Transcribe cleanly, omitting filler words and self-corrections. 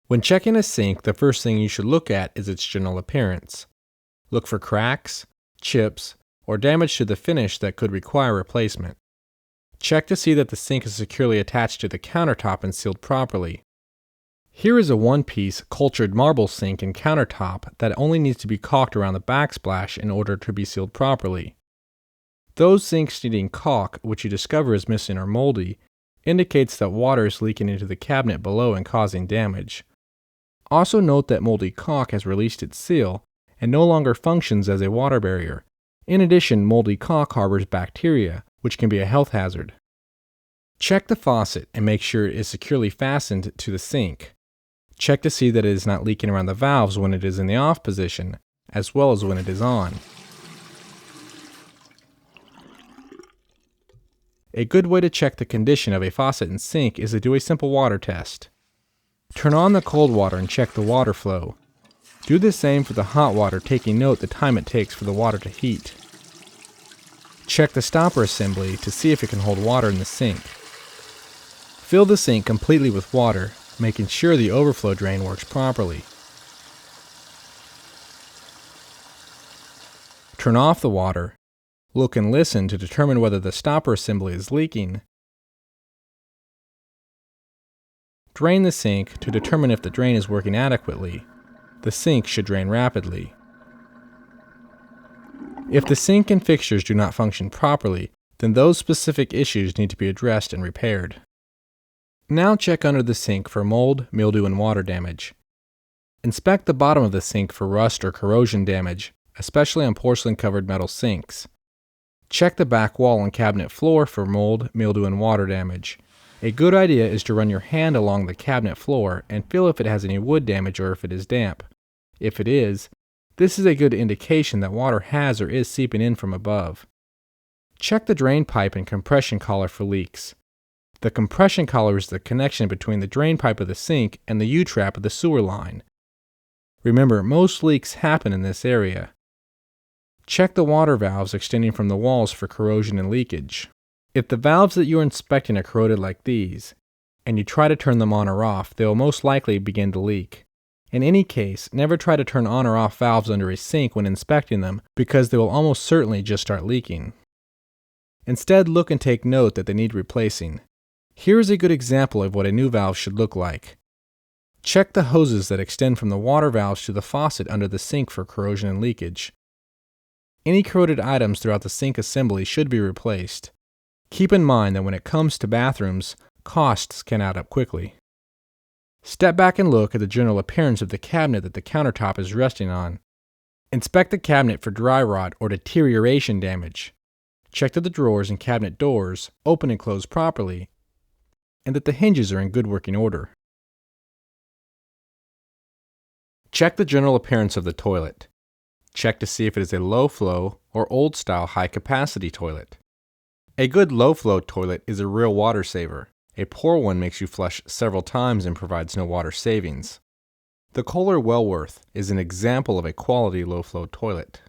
When checking a sink, the first thing you should look at is its general appearance. Look for cracks, chips, or damage to the finish that could require replacement. Check to see that the sink is securely attached to the countertop and sealed properly. Here is a one-piece cultured marble sink and countertop that only needs to be caulked around the backsplash in order to be sealed properly. Those sinks needing caulk, which you discover is missing or moldy, indicates that water is leaking into the cabinet below and causing damage. Also note that moldy caulk has released its seal and no longer functions as a water barrier. In addition, moldy caulk harbors bacteria, which can be a health hazard. Check the faucet and make sure it is securely fastened to the sink. Check to see that it is not leaking around the valves when it is in the off position, as well as when it is on. A good way to check the condition of a faucet and sink is to do a simple water test. Turn on the cold water and check the water flow. Do the same for the hot water, taking note the time it takes for the water to heat. Check the stopper assembly to see if it can hold water in the sink. Fill the sink completely with water, making sure the overflow drain works properly. Turn off the water. Look and listen to determine whether the stopper assembly is leaking. Drain the sink to determine if the drain is working adequately. The sink should drain rapidly. If the sink and fixtures do not function properly, then those specific issues need to be addressed and repaired. Now check under the sink for mold, mildew, and water damage. Inspect the bottom of the sink for rust or corrosion damage, especially on porcelain-covered metal sinks. Check the back wall and cabinet floor for mold, mildew, and water damage. A good idea is to run your hand along the cabinet floor and feel if it has any wood damage or if it is damp. If it is, this is a good indication that water has or is seeping in from above. Check the drain pipe and compression collar for leaks. The compression collar is the connection between the drain pipe of the sink and the U-trap of the sewer line. Remember, most leaks happen in this area. Check the water valves extending from the walls for corrosion and leakage. If the valves that you are inspecting are corroded like these, and you try to turn them on or off, they will most likely begin to leak. In any case, never try to turn on or off valves under a sink when inspecting them, because they will almost certainly just start leaking. Instead, look and take note that they need replacing. Here is a good example of what a new valve should look like. Check the hoses that extend from the water valves to the faucet under the sink for corrosion and leakage. Any corroded items throughout the sink assembly should be replaced. Keep in mind that when it comes to bathrooms, costs can add up quickly. Step back and look at the general appearance of the cabinet that the countertop is resting on. Inspect the cabinet for dry rot or deterioration damage. Check that the drawers and cabinet doors open and close properly, and that the hinges are in good working order. Check the general appearance of the toilet. Check to see if it is a low-flow or old-style high-capacity toilet. A good low-flow toilet is a real water saver. A poor one makes you flush several times and provides no water savings. The Kohler Wellworth is an example of a quality low-flow toilet.